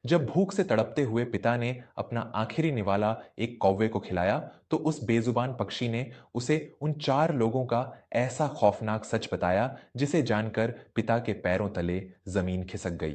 जब भूख से तड़पते हुए पिता ने अपना आखिरी निवाला एक कौवे को खिलाया, तो उस बेजुबान पक्षी ने उसे उन 4 लोगों का ऐसा खौफनाक सच बताया, जिसे जानकर पिता के पैरों तले जमीन खिसक गई।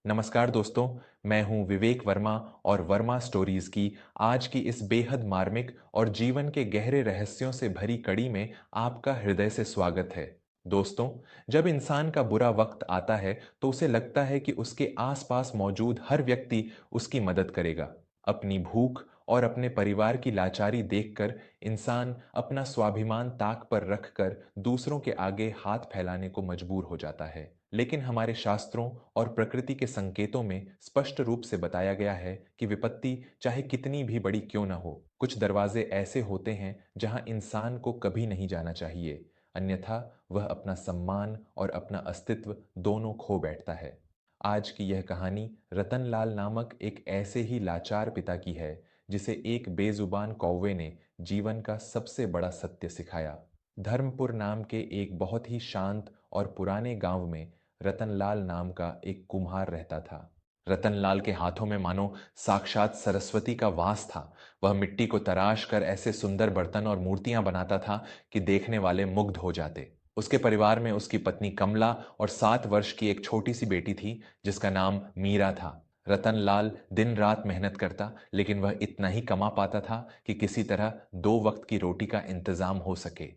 नमस्कार दोस्तों, मैं हूं विवेक वर्मा और वर्मा स्टोरीज की आज की इस बेहद मार्मिक और जीवन के गहरे रहस्यों से भरी कड़ी में आपका हृदय से स्वागत है। दोस्तों, जब इंसान का बुरा वक्त आता है तो उसे लगता है कि उसके आसपास मौजूद हर व्यक्ति उसकी मदद करेगा। अपनी भूख और अपने परिवार की लाचारी देखकर इंसान अपना स्वाभिमान ताक पर रखकर दूसरों के आगे हाथ फैलाने को मजबूर हो जाता है। लेकिन हमारे शास्त्रों और प्रकृति के संकेतों में स्पष्ट रूप से बताया गया है कि विपत्ति चाहे कितनी भी बड़ी क्यों न हो, कुछ दरवाजे ऐसे होते हैं जहां इंसान को कभी नहीं जाना चाहिए, अन्यथा वह अपना सम्मान और अपना अस्तित्व दोनों खो बैठता है। आज की यह कहानी रतनलाल नामक एक ऐसे ही लाचार पिता की है, जिसे एक बेजुबान कौवे ने जीवन का सबसे बड़ा सत्य सिखाया। धर्मपुर नाम के एक बहुत ही शांत और पुराने गांव में रतनलाल नाम का एक कुम्हार रहता था। रतनलाल के हाथों में मानो साक्षात सरस्वती का वास था। वह मिट्टी को तराश कर ऐसे सुंदर बर्तन और मूर्तियां बनाता था कि देखने वाले मुग्ध हो जाते। उसके परिवार में उसकी पत्नी कमला और 7 वर्ष की एक छोटी सी बेटी थी, जिसका नाम मीरा था। रतनलाल दिन रात मेहनत करता, लेकिन वह इतना ही कमा पाता था कि किसी तरह 2 वक्त की रोटी का इंतजाम हो सके।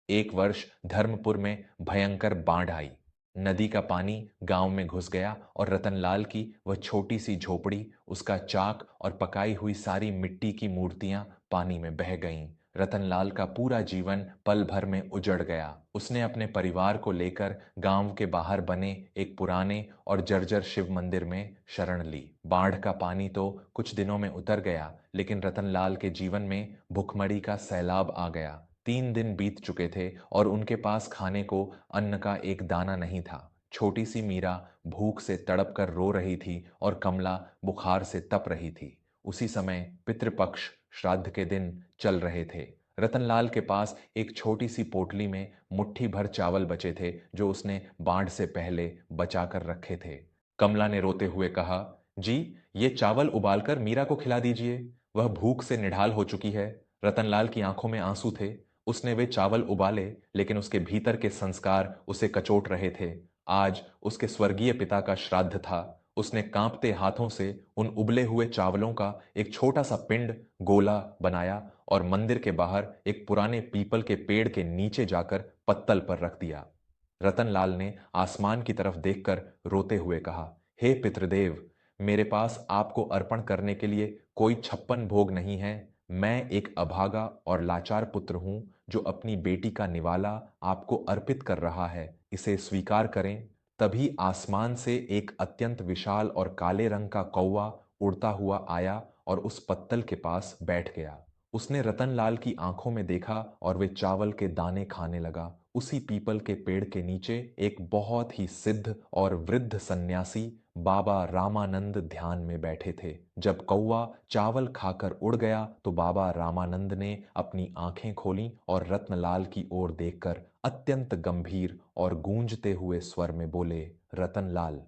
एक वर्ष धर्मपुर में भयंकर बाढ़ आई। नदी का पानी गांव में घुस गया और रतनलाल की वह छोटी सी झोपड़ी, उसका चाक और पकाई हुई सारी मिट्टी की मूर्तियां पानी में बह गईं। रतनलाल का पूरा जीवन पल भर में उजड़ गया। उसने अपने परिवार को लेकर गांव के बाहर बने एक पुराने और जर्जर शिव मंदिर में शरण ली। बाढ़ का पानी तो कुछ दिनों में उतर गया, लेकिन रतनलाल के जीवन में भुखमरी का सैलाब आ गया। 3 दिन बीत चुके थे और उनके पास खाने को अन्न का एक दाना नहीं था। छोटी सी मीरा भूख से तड़प कर रो रही थी और कमला बुखार से तप रही थी। उसी समय पितृपक्ष श्राद्ध के दिन चल रहे थे। रतनलाल के पास एक छोटी सी पोटली में मुट्ठी भर चावल बचे थे, जो उसने बाढ़ से पहले बचा कर रखे थे। कमला ने रोते हुए कहा, जी, ये चावल उबालकर मीरा को खिला दीजिए, वह भूख से निढाल हो चुकी है। रतनलाल की आंखों में आंसू थे। उसने वे चावल उबाले, लेकिन उसके भीतर के संस्कार उसे कचोट रहे थे। आज उसके स्वर्गीय पिता का श्राद्ध था। उसने कांपते हाथों से उन उबले हुए चावलों का एक छोटा सा पिंड गोला बनाया और मंदिर के बाहर एक पुराने पीपल के पेड़ के नीचे जाकर पत्तल पर रख दिया। रतनलाल ने आसमान की तरफ देखकर रोते हुए कहा, हे पितृदेव, मेरे पास आपको अर्पण करने के लिए कोई 56 भोग नहीं है। मैं एक अभागा और लाचार पुत्र हूं, जो अपनी बेटी का निवाला आपको अर्पित कर रहा है। इसे स्वीकार करें। तभी आसमान से एक अत्यंत विशाल और काले रंग का कौवा उड़ता हुआ आया और उस पत्तल के पास बैठ गया। उसने रतनलाल की आंखों में देखा और वे चावल के दाने खाने लगा। उसी पीपल के पेड़ के नीचे एक बहुत ही सिद्ध और वृद्ध सन्यासी बाबा रामानंद ध्यान में बैठे थे। जब कौवा चावल खाकर उड़ गया तो बाबा रामानंद ने अपनी आंखें खोलीं और रत्नलाल की ओर देखकर अत्यंत गंभीर और गूंजते हुए स्वर में बोले, रतनलाल,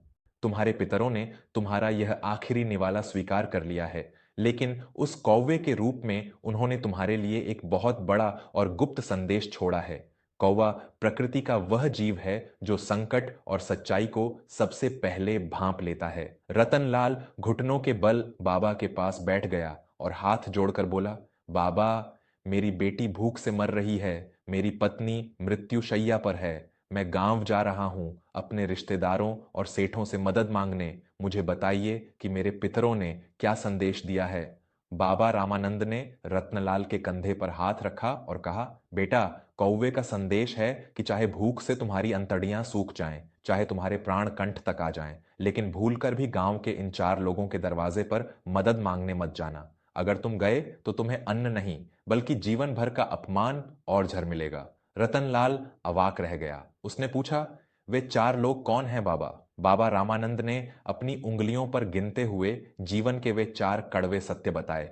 तुम्हारे पितरों ने तुम्हारा यह आखिरी निवाला स्वीकार कर लिया है, लेकिन उस कौवे के रूप में उन्होंने तुम्हारे लिए एक बहुत बड़ा और गुप्त संदेश छोड़ा है। कौवा प्रकृति का वह जीव है जो संकट और सच्चाई को सबसे पहले भांप लेता है। रतनलाल घुटनों के बल बाबा के पास बैठ गया और हाथ जोड़कर बोला, बाबा, मेरी बेटी भूख से मर रही है, मेरी पत्नी मृत्युशैया पर है। मैं गांव जा रहा हूं अपने रिश्तेदारों और सेठों से मदद मांगने। मुझे बताइए कि मेरे पितरों ने क्या संदेश दिया है। बाबा रामानंद ने रत्नलाल के कंधे पर हाथ रखा और कहा, बेटा, कौवे का संदेश है कि चाहे भूख से तुम्हारी अंतड़ियां सूख जाएं, चाहे तुम्हारे प्राण कंठ तक आ जाएं, लेकिन भूलकर भी गांव के इन 4 लोगों के दरवाजे पर मदद मांगने मत जाना। अगर तुम गए तो तुम्हें अन्न नहीं, बल्कि जीवन भर का अपमान और झर मिलेगा। रतनलाल अवाक रह गया। उसने पूछा, वे 4 लोग कौन हैं बाबा? बाबा रामानंद ने अपनी उंगलियों पर गिनते हुए जीवन के वे 4 कड़वे सत्य बताए।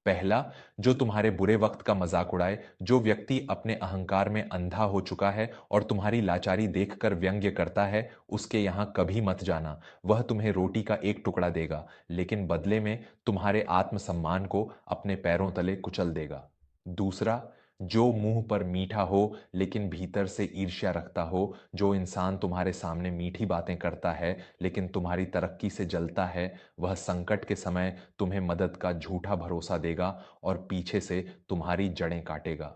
पहला, जो तुम्हारे बुरे वक्त का मजाक उड़ाए, जो व्यक्ति अपने अहंकार में अंधा हो चुका है और तुम्हारी लाचारी देखकर व्यंग्य करता है, उसके यहां कभी मत जाना। वह तुम्हें रोटी का एक टुकड़ा देगा, लेकिन बदले में तुम्हारे आत्मसम्मान को अपने पैरों तले कुचल देगा। दूसरा, जो मुंह पर मीठा हो लेकिन भीतर से ईर्ष्या रखता हो, जो इंसान तुम्हारे सामने मीठी बातें करता है लेकिन तुम्हारी तरक्की से जलता है, वह संकट के समय तुम्हें मदद का झूठा भरोसा देगा और पीछे से तुम्हारी जड़ें काटेगा।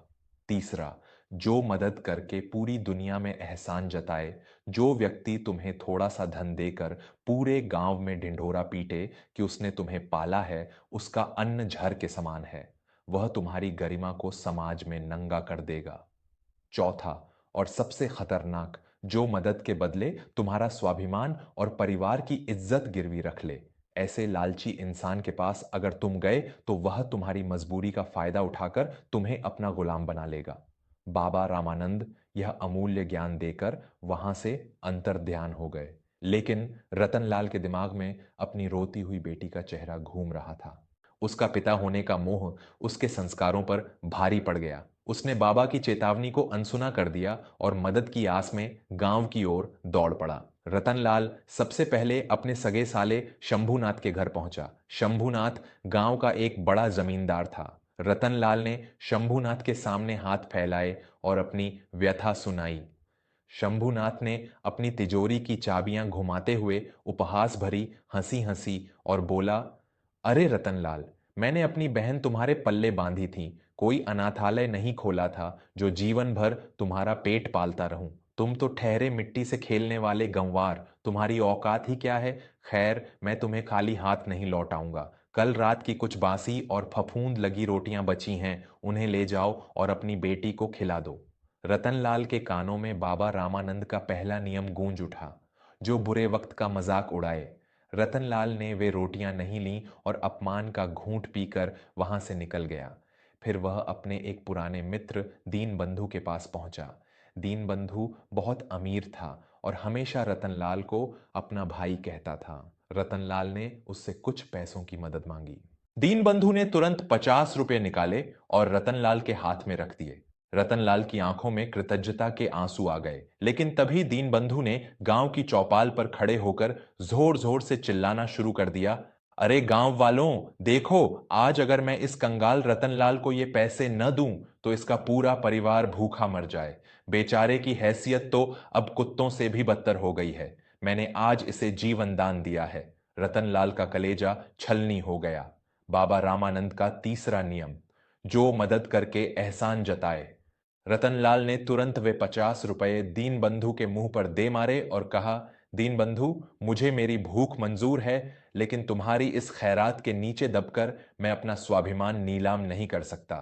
तीसरा, जो मदद करके पूरी दुनिया में एहसान जताए, जो व्यक्ति तुम्हें थोड़ा सा धन देकर पूरे गांव में ढिंढोरा पीटे कि उसने तुम्हें पाला है, उसका अन्न झर के समान है। वह तुम्हारी गरिमा को समाज में नंगा कर देगा। चौथा और सबसे खतरनाक, जो मदद के बदले तुम्हारा स्वाभिमान और परिवार की इज्जत गिरवी रख ले। ऐसे लालची इंसान के पास अगर तुम गए तो वह तुम्हारी मजबूरी का फायदा उठाकर तुम्हें अपना गुलाम बना लेगा। बाबा रामानंद यह अमूल्य ज्ञान देकर वहां से अंतर्ध्यान हो गए, लेकिन रतनलाल के दिमाग में अपनी रोती हुई बेटी का चेहरा घूम रहा था। उसका पिता होने का मोह उसके संस्कारों पर भारी पड़ गया। उसने बाबा की चेतावनी को अनसुना कर दिया और मदद की आस में गांव की ओर दौड़ पड़ा। रतनलाल सबसे पहले अपने सगे साले शंभूनाथ के घर पहुंचा। शंभूनाथ गांव का एक बड़ा जमींदार था। रतनलाल ने शंभूनाथ के सामने हाथ फैलाए और अपनी व्यथा सुनाई। शंभूनाथ ने अपनी तिजोरी की चाबियां घुमाते हुए उपहास भरी हंसी हंसी और बोला, अरे रतनलाल, मैंने अपनी बहन तुम्हारे पल्ले बांधी थी। कोई अनाथालय नहीं खोला था जो जीवन भर तुम्हारा पेट पालता रहूं। तुम तो ठहरे मिट्टी से खेलने वाले गंवार, तुम्हारी औकात ही क्या है। खैर, मैं तुम्हें खाली हाथ नहीं लौटाऊंगा। कल रात की कुछ बासी और फफूंद लगी रोटियां बची हैं, उन्हें ले जाओ और अपनी बेटी को खिला दो। रतनलाल के कानों में बाबा रामानंद का पहला नियम गूंज उठा, जो बुरे वक्त का मजाक उड़ाए। रतनलाल ने वे रोटियां नहीं लीं और अपमान का घूंट पीकर वहां से निकल गया। फिर वह अपने एक पुराने मित्र दीनबंधु के पास पहुंचा। दीनबंधु बहुत अमीर था और हमेशा रतनलाल को अपना भाई कहता था। रतनलाल ने उससे कुछ पैसों की मदद मांगी। दीनबंधु ने तुरंत 50 रुपए निकाले और रतनलाल के हाथ में रख दिए। रतनलाल की आंखों में कृतज्ञता के आंसू आ गए, लेकिन तभी दीनबंधु ने गांव की चौपाल पर खड़े होकर जोर जोर से चिल्लाना शुरू कर दिया, अरे गांव वालों, देखो, आज अगर मैं इस कंगाल रतनलाल को ये पैसे न दूं तो इसका पूरा परिवार भूखा मर जाए। बेचारे की हैसियत तो अब कुत्तों से भी बदतर हो गई है। मैंने आज इसे जीवन दान दिया है। रतनलाल का कलेजा छलनी हो गया। बाबा रामानंद का तीसरा नियम, जो मदद करके एहसान जताए। रतनलाल ने तुरंत वे 50 रुपए दीनबंधु के मुंह पर दे मारे और कहा, दीनबंधु, मुझे मेरी भूख मंजूर है, लेकिन तुम्हारी इस खैरात के नीचे दबकर मैं अपना स्वाभिमान नीलाम नहीं कर सकता।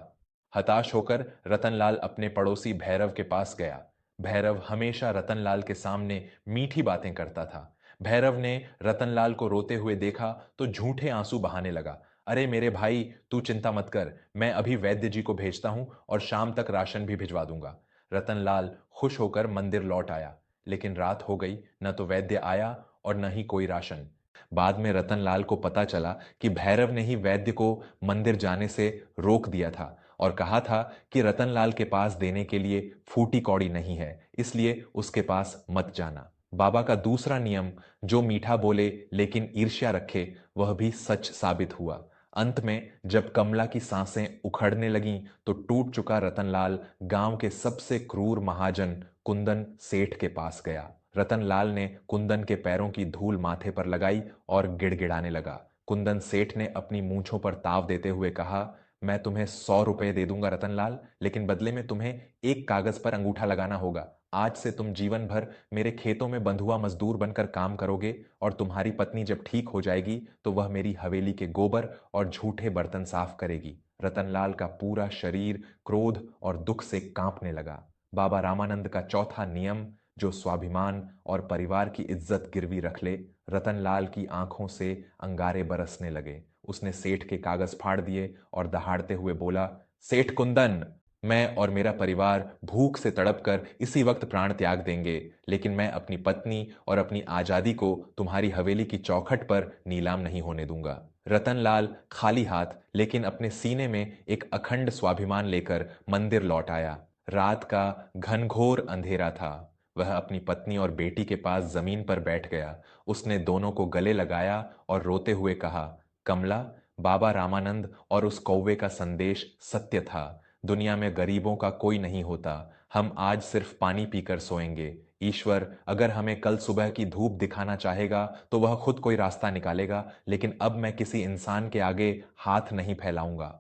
हताश होकर रतनलाल अपने पड़ोसी भैरव के पास गया। भैरव हमेशा रतनलाल के सामने मीठी बातें करता था। भैरव ने रतनलाल को रोते हुए देखा तो झूठे आंसू बहाने लगा। अरे मेरे भाई, तू चिंता मत कर, मैं अभी वैद्य जी को भेजता हूं और शाम तक राशन भी भिजवा दूंगा। रतनलाल खुश होकर मंदिर लौट आया, लेकिन रात हो गई, न तो वैद्य आया और न ही कोई राशन। बाद में रतनलाल को पता चला कि भैरव ने ही वैद्य को मंदिर जाने से रोक दिया था और कहा था कि रतनलाल के पास देने के लिए फूटी कौड़ी नहीं है, इसलिए उसके पास मत जाना। बाबा का दूसरा नियम, जो मीठा बोले लेकिन ईर्ष्या रखे, वह भी सच साबित हुआ। अंत में जब कमला की सांसें उखड़ने लगीं तो टूट चुका रतनलाल गांव के सबसे क्रूर महाजन कुंदन सेठ के पास गया। रतनलाल ने कुंदन के पैरों की धूल माथे पर लगाई और गिड़गिड़ाने लगा। कुंदन सेठ ने अपनी मूंछों पर ताव देते हुए कहा, मैं तुम्हें 100 रुपए दे दूंगा रतनलाल, लेकिन बदले में तुम्हें एक कागज पर अंगूठा लगाना होगा। आज से तुम जीवन भर मेरे खेतों में बंधुआ मजदूर बनकर काम करोगे और तुम्हारी पत्नी जब ठीक हो जाएगी तो वह मेरी हवेली के गोबर और झूठे बर्तन साफ करेगी। रतनलाल का पूरा शरीर क्रोध और दुख से कांपने लगा। बाबा रामानंद का चौथा नियम, जो स्वाभिमान और परिवार की इज्जत गिरवी रख ले। रतनलाल की आंखों से अंगारे बरसने लगे। उसने सेठ के कागज फाड़ दिए और दहाड़ते हुए बोला, सेठ कुंदन, मैं और मेरा परिवार भूख से तड़प कर इसी वक्त प्राण त्याग देंगे, लेकिन मैं अपनी पत्नी और अपनी आजादी को तुम्हारी हवेली की चौखट पर नीलाम नहीं होने दूंगा। रतनलाल खाली हाथ लेकिन अपने सीने में एक अखंड स्वाभिमान लेकर मंदिर लौट आया। रात का घनघोर अंधेरा था। वह अपनी पत्नी और बेटी के पास जमीन पर बैठ गया। उसने दोनों को गले लगाया और रोते हुए कहा, कमला, बाबा रामानंद और उस कौवे का संदेश सत्य था। दुनिया में गरीबों का कोई नहीं होता। हम आज सिर्फ पानी पीकर सोएंगे। ईश्वर अगर हमें कल सुबह की धूप दिखाना चाहेगा तो वह खुद कोई रास्ता निकालेगा, लेकिन अब मैं किसी इंसान के आगे हाथ नहीं फैलाऊंगा।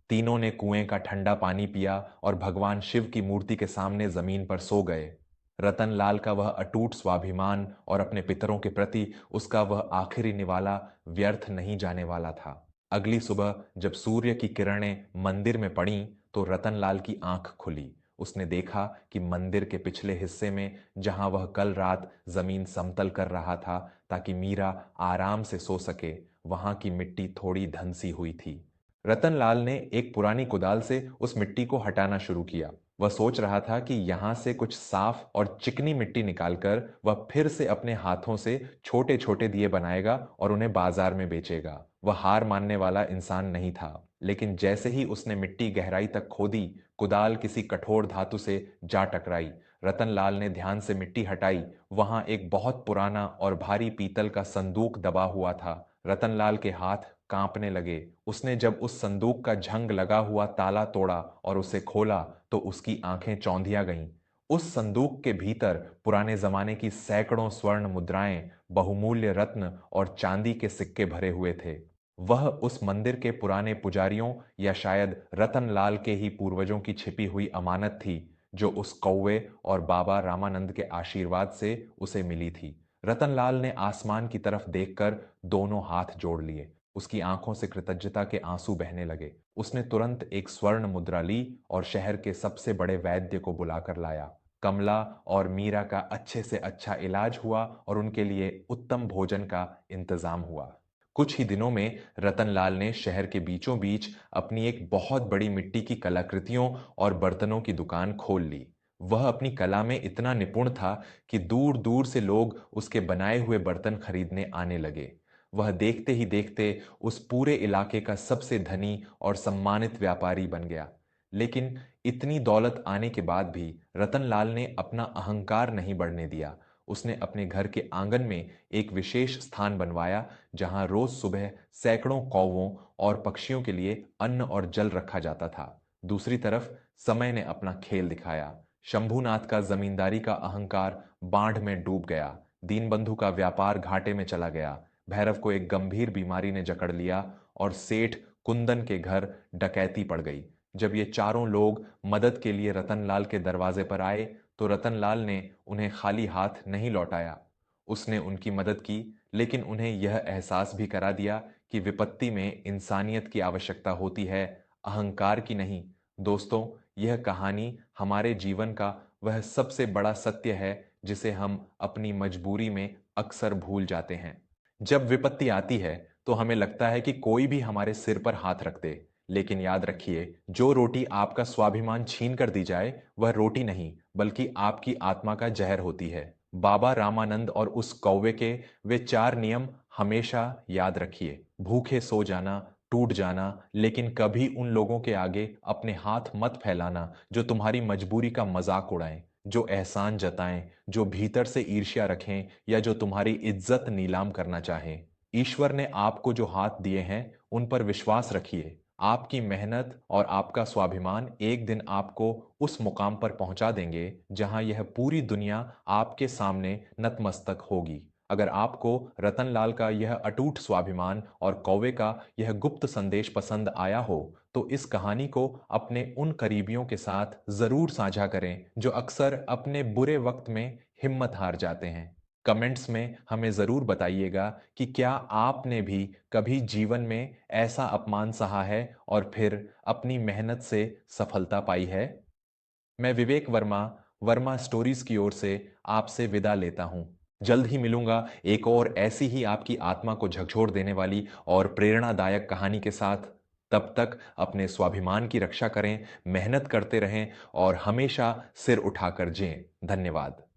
तीनों ने कुएं का ठंडा पानी पिया और भगवान शिव की मूर्ति के सामने जमीन पर सो गए। रतनलाल का वह अटूट स्वाभिमान और अपने पितरों के प्रति उसका वह आखिरी निवाला व्यर्थ नहीं जाने वाला था। अगली सुबह जब सूर्य की किरणें मंदिर में पड़ीं तो रतनलाल की आंख खुली। उसने देखा कि मंदिर के पिछले हिस्से में, जहां वह कल रात जमीन समतल कर रहा था ताकि मीरा आराम से सो सके, वहां की मिट्टी थोड़ी धंसी हुई थी। रतनलाल ने एक पुरानी कुदाल से उस मिट्टी को हटाना शुरू किया। वह सोच रहा था कि यहां से कुछ साफ और चिकनी मिट्टी निकालकर वह फिर से अपने हाथों से छोटे छोटे दिए बनाएगा और उन्हें बाजार में बेचेगा। वह हार मानने वाला इंसान नहीं था, लेकिन जैसे ही उसने मिट्टी गहराई तक खोदी, कुदाल किसी कठोर धातु से जा टकराई। रतनलाल ने ध्यान से मिट्टी हटाई। वहां एक बहुत पुराना और भारी पीतल का संदूक दबा हुआ था। रतनलाल के हाथ कांपने लगे। उसने जब उस संदूक का झंग लगा हुआ ताला तोड़ा और उसे खोला तो उसकी आंखें चौंधिया गईं। उस संदूक के भीतर पुराने जमाने की सैकड़ों स्वर्ण मुद्राएं, बहुमूल्य रत्न और चांदी के सिक्के भरे हुए थे। वह उस मंदिर के पुराने पुजारियों या शायद रतनलाल के ही पूर्वजों की छिपी हुई अमानत थी, जो उस कौवे और बाबा रामानंद के आशीर्वाद से उसे मिली थी। रतनलाल ने आसमान की तरफ देखकर दोनों हाथ जोड़ लिए। उसकी आंखों से कृतज्ञता के आंसू बहने लगे। उसने तुरंत एक स्वर्ण मुद्रा ली और शहर के सबसे बड़े वैद्य को बुलाकर लाया। कमला और मीरा का अच्छे से अच्छा इलाज हुआ और उनके लिए उत्तम भोजन का इंतजाम हुआ। कुछ ही दिनों में रतनलाल ने शहर के बीचों बीच अपनी एक बहुत बड़ी मिट्टी की कलाकृतियों और बर्तनों की दुकान खोल ली। वह अपनी कला में इतना निपुण था कि दूर दूर से लोग उसके बनाए हुए बर्तन खरीदने आने लगे। वह देखते ही देखते उस पूरे इलाके का सबसे धनी और सम्मानित व्यापारी बन गया। लेकिन इतनी दौलत आने के बाद भी रतनलाल ने अपना अहंकार नहीं बढ़ने दिया। उसने अपने घर के आंगन में एक विशेष स्थान बनवाया, जहां रोज सुबह सैकड़ों कौवों और पक्षियों के लिए अन्न और जल रखा जाता था। दूसरी तरफ समय ने अपना खेल दिखाया। शंभूनाथ का जमींदारी का अहंकार बाढ़ में डूब गया। दीनबंधु का व्यापार घाटे में चला गया। भैरव को एक गंभीर बीमारी ने जकड़ लिया और सेठ कुंदन के घर डकैती पड़ गई। जब ये चारों लोग मदद के लिए रतनलाल के दरवाजे पर आए तो रतनलाल ने उन्हें खाली हाथ नहीं लौटाया। उसने उनकी मदद की, लेकिन उन्हें यह एहसास भी करा दिया कि विपत्ति में इंसानियत की आवश्यकता होती है, अहंकार की नहीं। दोस्तों, यह कहानी हमारे जीवन का वह सबसे बड़ा सत्य है जिसे हम अपनी मजबूरी में अक्सर भूल जाते हैं। जब विपत्ति आती है तो हमें लगता है कि कोई भी हमारे सिर पर हाथ रख दे, लेकिन याद रखिए, जो रोटी आपका स्वाभिमान छीन कर दी जाए वह रोटी नहीं बल्कि आपकी आत्मा का जहर होती है। बाबा रामानंद और उस कौवे के वे 4 नियम हमेशा याद रखिए। भूखे सो जाना, टूट जाना, लेकिन कभी उन लोगों के आगे अपने हाथ मत फैलाना जो तुम्हारी मजबूरी का मजाक उड़ाएं, जो एहसान जताएं, जो भीतर से ईर्ष्या रखें या जो तुम्हारी इज्जत नीलाम करना चाहें। ईश्वर ने आपको जो हाथ दिए हैं उन पर विश्वास रखिए। आपकी मेहनत और आपका स्वाभिमान एक दिन आपको उस मुकाम पर पहुंचा देंगे जहां यह पूरी दुनिया आपके सामने नतमस्तक होगी। अगर आपको रतनलाल का यह अटूट स्वाभिमान और कौवे का यह गुप्त संदेश पसंद आया हो तो इस कहानी को अपने उन करीबियों के साथ जरूर साझा करें जो अक्सर अपने बुरे वक्त में हिम्मत हार जाते हैं। कमेंट्स में हमें जरूर बताइएगा कि क्या आपने भी कभी जीवन में ऐसा अपमान सहा है और फिर अपनी मेहनत से सफलता पाई है। मैं विवेक वर्मा, वर्मा स्टोरीज की ओर से आपसे विदा लेता हूं। जल्द ही मिलूंगा एक और ऐसी ही आपकी आत्मा को झकझोर देने वाली और प्रेरणादायक कहानी के साथ। तब तक अपने स्वाभिमान की रक्षा करें, मेहनत करते रहें और हमेशा सिर उठाकर जिएं। धन्यवाद।